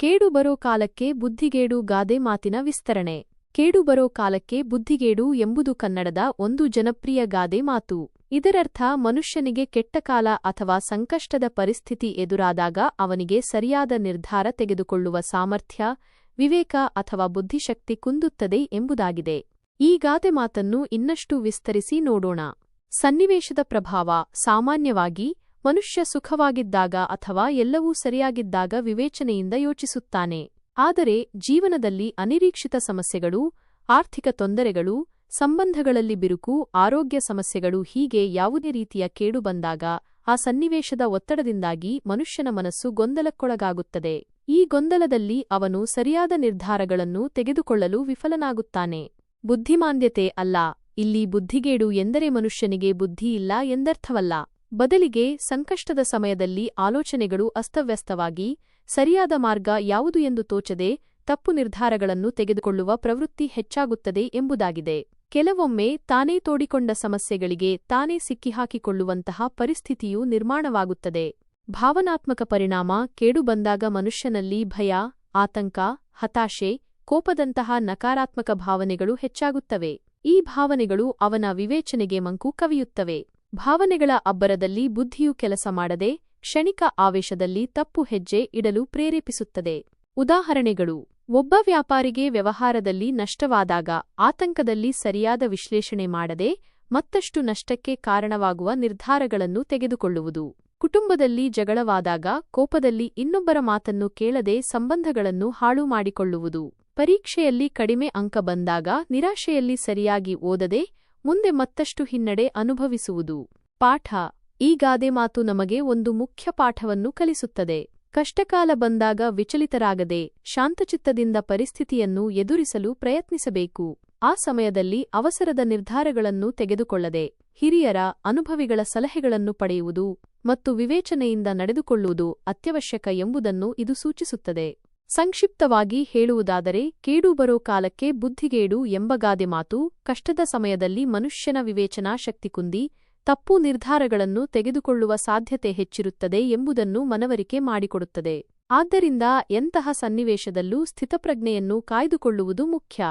ಕೇಡು ಬರೋ ಕಾಲಕ್ಕೆ ಬುದ್ಧಿಗೇಡು ಗಾದೆ ಮಾತಿನ ವಿಸ್ತರಣೆ. ಕೇಡು ಬರೋ ಕಾಲಕ್ಕೆ ಬುದ್ಧಿಗೇಡು ಎಂಬುದು ಕನ್ನಡದ ಒಂದು ಜನಪ್ರಿಯ ಗಾದೆ ಮಾತು. ಇದರರ್ಥ ಮನುಷ್ಯನಿಗೆ ಕೆಟ್ಟ ಕಾಲ ಅಥವಾ ಸಂಕಷ್ಟದ ಪರಿಸ್ಥಿತಿ ಎದುರಾದಾಗ ಅವನಿಗೆ ಸರಿಯಾದ ನಿರ್ಧಾರ ತೆಗೆದುಕೊಳ್ಳುವ ಸಾಮರ್ಥ್ಯ, ವಿವೇಕ ಅಥವಾ ಬುದ್ಧಿಶಕ್ತಿ ಕುಂದುತ್ತದೆ ಎಂಬುದಾಗಿದೆ. ಈ ಗಾದೆ ಮಾತನ್ನು ಇನ್ನಷ್ಟು ವಿಸ್ತರಿಸಿ ನೋಡೋಣ. ಸನ್ನಿವೇಶದ ಪ್ರಭಾವ. ಸಾಮಾನ್ಯವಾಗಿ ಮನುಷ್ಯ ಸುಖವಾಗಿದ್ದಾಗ ಅಥವಾ ಎಲ್ಲವೂ ಸರಿಯಾಗಿದ್ದಾಗ ವಿವೇಚನೆಯಿಂದ ಯೋಚಿಸುತ್ತಾನೆ. ಆದರೆ ಜೀವನದಲ್ಲಿ ಅನಿರೀಕ್ಷಿತ ಸಮಸ್ಯೆಗಳು, ಆರ್ಥಿಕ ತೊಂದರೆಗಳು, ಸಂಬಂಧಗಳಲ್ಲಿ ಬಿರುಕು, ಆರೋಗ್ಯ ಸಮಸ್ಯೆಗಳು ಹೀಗೆ ಯಾವುದೇ ರೀತಿಯ ಕೇಡು ಬಂದಾಗ ಆ ಸನ್ನಿವೇಶದ ಒತ್ತಡದಿಂದಾಗಿ ಮನುಷ್ಯನ ಮನಸ್ಸು ಗೊಂದಲಕ್ಕೊಳಗಾಗುತ್ತದೆ. ಈ ಗೊಂದಲದಲ್ಲಿ ಅವನು ಸರಿಯಾದ ನಿರ್ಧಾರಗಳನ್ನು ತೆಗೆದುಕೊಳ್ಳಲು ವಿಫಲನಾಗುತ್ತಾನೆ. ಬುದ್ಧಿಮಾಂದ್ಯತೆ ಅಲ್ಲ. ಇಲ್ಲಿ ಬುದ್ಧಿಗೇಡು ಎಂದರೆ ಮನುಷ್ಯನಿಗೆ ಬುದ್ಧಿ ಇಲ್ಲ ಎಂದರ್ಥವಲ್ಲ. ಬದಲಿಗೆ ಸಂಕಷ್ಟದ ಸಮಯದಲ್ಲಿ ಆಲೋಚನೆಗಳು ಅಸ್ತವ್ಯಸ್ತವಾಗಿ ಸರಿಯಾದ ಮಾರ್ಗ ಯಾವುದು ಎಂದು ತೋಚದೆ ತಪ್ಪು ನಿರ್ಧಾರಗಳನ್ನು ತೆಗೆದುಕೊಳ್ಳುವ ಪ್ರವೃತ್ತಿ ಹೆಚ್ಚಾಗುತ್ತದೆ ಎಂಬುದಾಗಿದೆ. ಕೆಲವೊಮ್ಮೆ ತಾನೇ ತೋಡಿಕೊಂಡ ಸಮಸ್ಯೆಗಳಿಗೆ ತಾನೇ ಸಿಕ್ಕಿಹಾಕಿಕೊಳ್ಳುವಂತಹ ಪರಿಸ್ಥಿತಿಯೂ ನಿರ್ಮಾಣವಾಗುತ್ತದೆ. ಭಾವನಾತ್ಮಕ ಪರಿಣಾಮ. ಕೇಡು ಬಂದಾಗ ಮನುಷ್ಯನಲ್ಲಿ ಭಯ, ಆತಂಕ, ಹತಾಶೆ, ಕೋಪದಂತಹ ನಕಾರಾತ್ಮಕ ಭಾವನೆಗಳು ಹೆಚ್ಚಾಗುತ್ತವೆ. ಈ ಭಾವನೆಗಳು ಅವನ ವಿವೇಚನೆಗೆ ಮಂಕು ಕವಿಯುತ್ತವೆ. ಭಾವನೆಗಳ ಅಬ್ಬರದಲ್ಲಿ ಬುದ್ಧಿಯು ಕೆಲಸ ಮಾಡದೆ ಕ್ಷಣಿಕ ಆವೇಶದಲ್ಲಿ ತಪ್ಪು ಹೆಜ್ಜೆ ಇಡಲು ಪ್ರೇರೇಪಿಸುತ್ತದೆ. ಉದಾಹರಣೆಗಳು. ಒಬ್ಬ ವ್ಯಾಪಾರಿಗೆ ವ್ಯವಹಾರದಲ್ಲಿ ನಷ್ಟವಾದಾಗ ಆತಂಕದಲ್ಲಿ ಸರಿಯಾದ ವಿಶ್ಲೇಷಣೆ ಮಾಡದೆ ಮತ್ತಷ್ಟು ನಷ್ಟಕ್ಕೆ ಕಾರಣವಾಗುವ ನಿರ್ಧಾರಗಳನ್ನು ತೆಗೆದುಕೊಳ್ಳುವುದು. ಕುಟುಂಬದಲ್ಲಿ ಜಗಳವಾದಾಗ ಕೋಪದಲ್ಲಿ ಇನ್ನೊಬ್ಬರ ಮಾತನ್ನು ಕೇಳದೆ ಸಂಬಂಧಗಳನ್ನು ಹಾಳು ಮಾಡಿಕೊಳ್ಳುವುದು. ಪರೀಕ್ಷೆಯಲ್ಲಿ ಕಡಿಮೆ ಅಂಕ ಬಂದಾಗ ನಿರಾಶೆಯಲ್ಲಿ ಸರಿಯಾಗಿ ಓದದೆ ಮುಂದೆ ಮತ್ತಷ್ಟು ಹಿನ್ನಡೆ ಅನುಭವಿಸುವುದು. ಪಾಠ. ಈ ಗಾದೆ ಮಾತು ನಮಗೆ ಒಂದು ಮುಖ್ಯ ಪಾಠವನ್ನು ಕಲಿಸುತ್ತದೆ. ಕಷ್ಟಕಾಲ ಬಂದಾಗ ವಿಚಲಿತರಾಗದೆ ಶಾಂತಚಿತ್ತದಿಂದ ಪರಿಸ್ಥಿತಿಯನ್ನು ಎದುರಿಸಲು ಪ್ರಯತ್ನಿಸಬೇಕು. ಆ ಸಮಯದಲ್ಲಿ ಅವಸರದ ನಿರ್ಧಾರಗಳನ್ನು ತೆಗೆದುಕೊಳ್ಳದೆ ಹಿರಿಯರ, ಅನುಭವಿಗಳ ಸಲಹೆಗಳನ್ನು ಪಡೆಯುವುದು ಮತ್ತು ವಿವೇಚನೆಯಿಂದ ನಡೆದುಕೊಳ್ಳುವುದು ಅತ್ಯವಶ್ಯಕ ಎಂಬುದನ್ನು ಇದು ಸೂಚಿಸುತ್ತದೆ. ಸಂಕ್ಷಿಪ್ತವಾಗಿ ಹೇಳುವುದಾದರೆ, ಕೇಡು ಬರೋ ಕಾಲಕ್ಕೆ ಬುದ್ಧಿಗೇಡು ಎಂಬ ಗಾದೆ ಮಾತು ಕಷ್ಟದ ಸಮಯದಲ್ಲಿ ಮನುಷ್ಯನ ವಿವೇಚನಾ ಶಕ್ತಿ ಕುಂದಿ ತಪ್ಪು ನಿರ್ಧಾರಗಳನ್ನು ತೆಗೆದುಕೊಳ್ಳುವ ಸಾಧ್ಯತೆ ಹೆಚ್ಚಿರುತ್ತದೆ ಎಂಬುದನ್ನು ಮನವರಿಕೆ ಮಾಡಿಕೊಡುತ್ತದೆ. ಆದ್ದರಿಂದ ಎಂತಹ ಸನ್ನಿವೇಶದಲ್ಲೂ ಸ್ಥಿತಪ್ರಜ್ಞೆಯನ್ನು ಕಾಯ್ದುಕೊಳ್ಳುವುದು ಮುಖ್ಯ.